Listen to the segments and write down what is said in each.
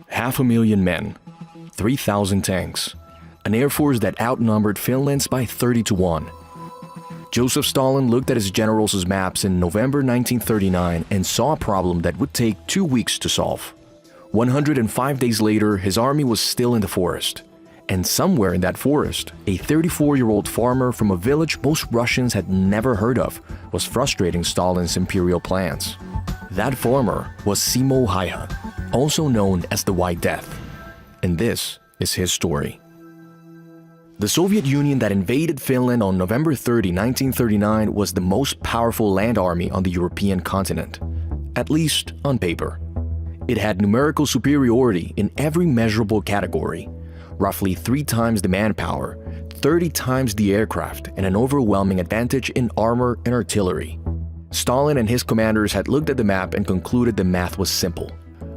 500,000 men, 3,000 tanks, an air force that outnumbered Finland's by 30-1. Joseph Stalin looked at his generals' maps in November 1939 and saw a problem that would take 2 weeks to solve. 105 days later, his army was still in the forest. And somewhere in that forest, a 34-year-old farmer from a village most Russians had never heard of was frustrating Stalin's imperial plans. That farmer was Simo Häyhä, also known as the White Death. And this is his story. The Soviet Union that invaded Finland on November 30, 1939 was the most powerful land army on the European continent, at least on paper. It had numerical superiority in every measurable category, roughly 3 times the manpower, 30 times the aircraft, and an overwhelming advantage in armor and artillery. Stalin and his commanders had looked at the map and concluded the math was simple.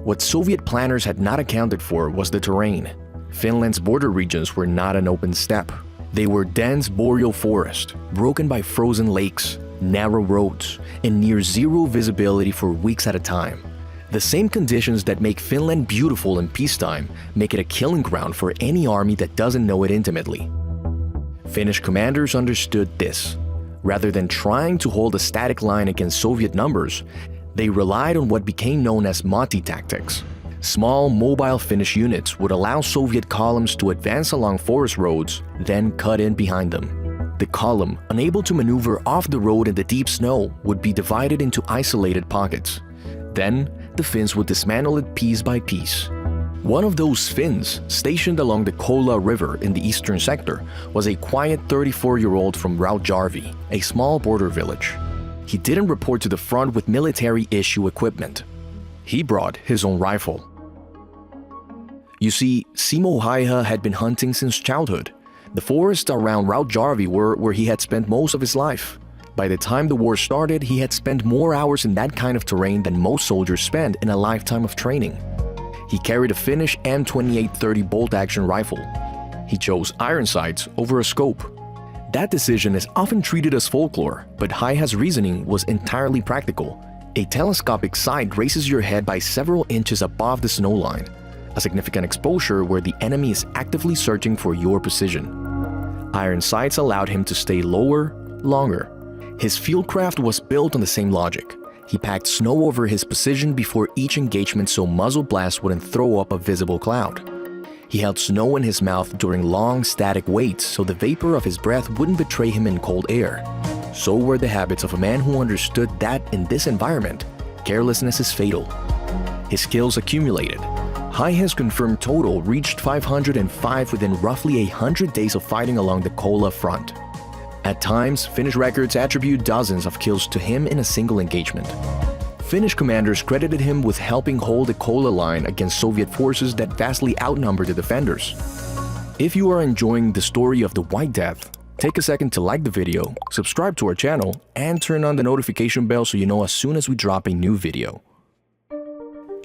What Soviet planners had not accounted for was the terrain. Finland's border regions were not an open steppe. They were dense boreal forest, broken by frozen lakes, narrow roads, and near zero visibility for weeks at a time. The same conditions that make Finland beautiful in peacetime make it a killing ground for any army that doesn't know it intimately. Finnish commanders understood this. Rather than trying to hold a static line against Soviet numbers, they relied on what became known as Matti tactics. Small, mobile Finnish units would allow Soviet columns to advance along forest roads, then cut in behind them. The column, unable to maneuver off the road in the deep snow, would be divided into isolated pockets. Then, the Finns would dismantle it piece by piece. One of those Finns, stationed along the Kola River in the eastern sector, was a quiet 34-year-old from Rautjärvi, a small border village. He didn't report to the front with military-issue equipment. He brought his own rifle. You see, Simo Häyhä had been hunting since childhood. The forests around Rautjärvi were where he had spent most of his life. By the time the war started, he had spent more hours in that kind of terrain than most soldiers spend in a lifetime of training. He carried a Finnish M2830 bolt-action rifle. He chose iron sights over a scope. That decision is often treated as folklore, but Häyhä's reasoning was entirely practical. A telescopic sight raises your head by several inches above the snow line, a significant exposure where the enemy is actively searching for your position. Iron sights allowed him to stay lower, longer. His fieldcraft was built on the same logic. He packed snow over his position before each engagement so muzzle blasts wouldn't throw up a visible cloud. He held snow in his mouth during long, static waits so the vapor of his breath wouldn't betray him in cold air. So were the habits of a man who understood that in this environment, carelessness is fatal. His skills accumulated. Häyhä's confirmed total reached 505 within roughly 100 days of fighting along the Kola front. At times, Finnish records attribute dozens of kills to him in a single engagement. Finnish commanders credited him with helping hold the Kola line against Soviet forces that vastly outnumbered the defenders. If you are enjoying the story of the White Death, take a second to like the video, subscribe to our channel, and turn on the notification bell so you know as soon as we drop a new video.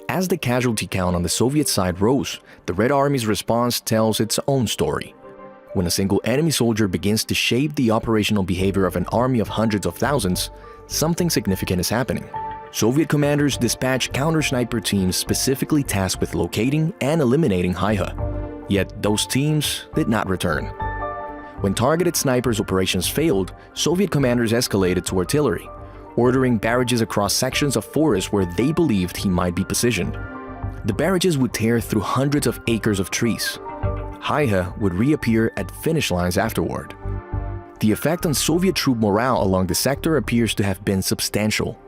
As the casualty count on the Soviet side rose, the Red Army's response tells its own story. When a single enemy soldier begins to shape the operational behavior of an army of hundreds of thousands, something significant is happening. Soviet commanders dispatched counter-sniper teams specifically tasked with locating and eliminating Häyhä. Yet those teams did not return. When targeted snipers operations failed, Soviet commanders escalated to artillery, ordering barrages across sections of forest where they believed he might be positioned. The barrages would tear through hundreds of acres of trees. Häyhä would reappear at Finnish lines afterward. The effect on Soviet troop morale along the sector appears to have been substantial.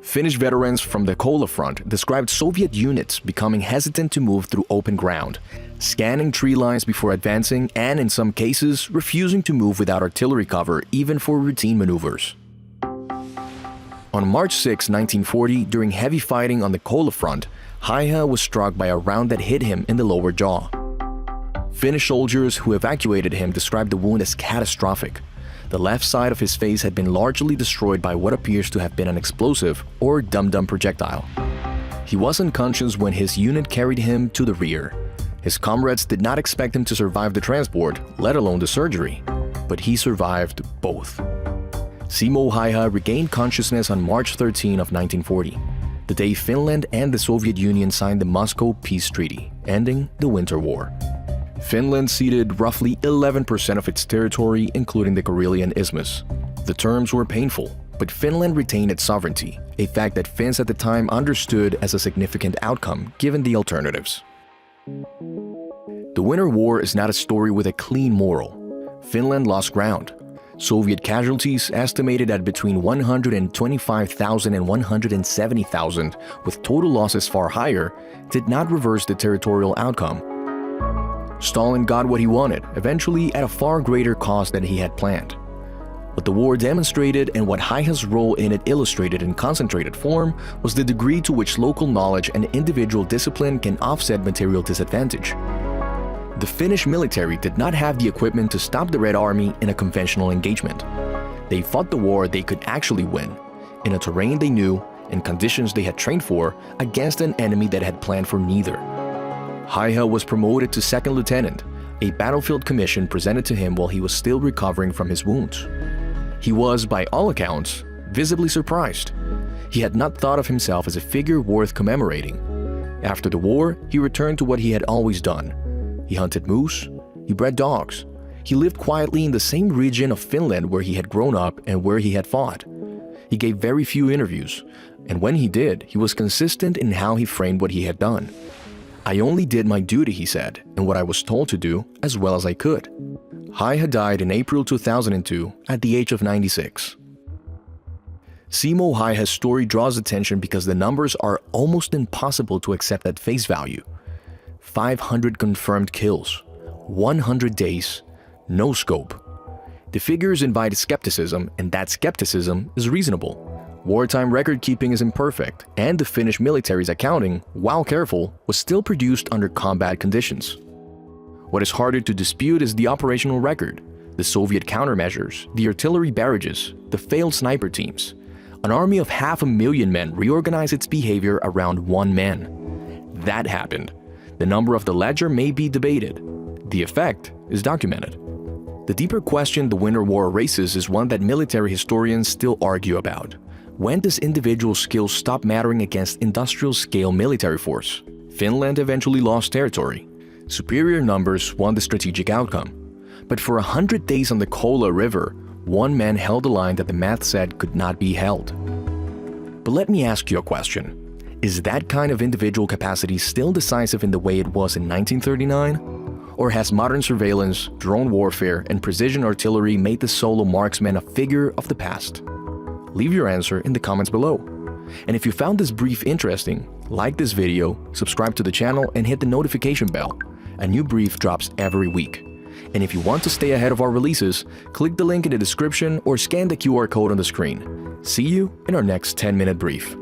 Finnish veterans from the Kola front described Soviet units becoming hesitant to move through open ground, scanning tree lines before advancing, and in some cases, refusing to move without artillery cover even for routine maneuvers. On March 6, 1940, during heavy fighting on the Kola front, Häyhä was struck by a round that hit him in the lower jaw. Finnish soldiers who evacuated him described the wound as catastrophic. The left side of his face had been largely destroyed by what appears to have been an explosive or dum-dum projectile. He was unconscious when his unit carried him to the rear. His comrades did not expect him to survive the transport, let alone the surgery, but he survived both. Simo Häyhä regained consciousness on March 13 of 1940. the day Finland and the Soviet Union signed the Moscow Peace Treaty, ending the Winter War. Finland ceded roughly 11% of its territory, including the Karelian Isthmus. The terms were painful, but Finland retained its sovereignty, a fact that Finns at the time understood as a significant outcome given the alternatives. The Winter War is not a story with a clean moral. Finland lost ground. Soviet casualties, estimated at between 125,000 and 170,000, with total losses far higher, did not reverse the territorial outcome. Stalin got what he wanted, eventually at a far greater cost than he had planned. What the war demonstrated and what Haiha's role in it illustrated in concentrated form was the degree to which local knowledge and individual discipline can offset material disadvantage. The Finnish military did not have the equipment to stop the Red Army in a conventional engagement. They fought the war they could actually win, in a terrain they knew and conditions they had trained for, against an enemy that had planned for neither. Haiha was promoted to second lieutenant, a battlefield commission presented to him while he was still recovering from his wounds. He was, by all accounts, visibly surprised. He had not thought of himself as a figure worth commemorating. After the war, he returned to what he had always done. He hunted moose, he bred dogs, he lived quietly in the same region of Finland where he had grown up and where he had fought. He gave very few interviews, and when he did, he was consistent in how he framed what he had done. "I only did my duty," he said, "and what I was told to do as well as I could." Haiha died in April 2002 at the age of 96. Simo Haiha's story draws attention because the numbers are almost impossible to accept at face value. 500 confirmed kills, 100 days, no scope. The figures invite skepticism, and that skepticism is reasonable. Wartime record-keeping is imperfect, and the Finnish military's accounting, while careful, was still produced under combat conditions. What is harder to dispute is the operational record, the Soviet countermeasures, the artillery barrages, the failed sniper teams. An army of 500,000 men reorganized its behavior around one man. That happened. The number of the ledger may be debated. The effect is documented. The deeper question the Winter War raises is one that military historians still argue about. When does individual skill stop mattering against industrial-scale military force? Finland eventually lost territory. Superior numbers won the strategic outcome. But for 100 days on the Kola River, one man held a line that the math said could not be held. But let me ask you a question. Is that kind of individual capacity still decisive in the way it was in 1939? Or has modern surveillance, drone warfare, and precision artillery made the solo marksman a figure of the past? Leave your answer in the comments below. And if you found this brief interesting, like this video, subscribe to the channel, and hit the notification bell. A new brief drops every week. And if you want to stay ahead of our releases, click the link in the description or scan the QR code on the screen. See you in our next 10-minute brief.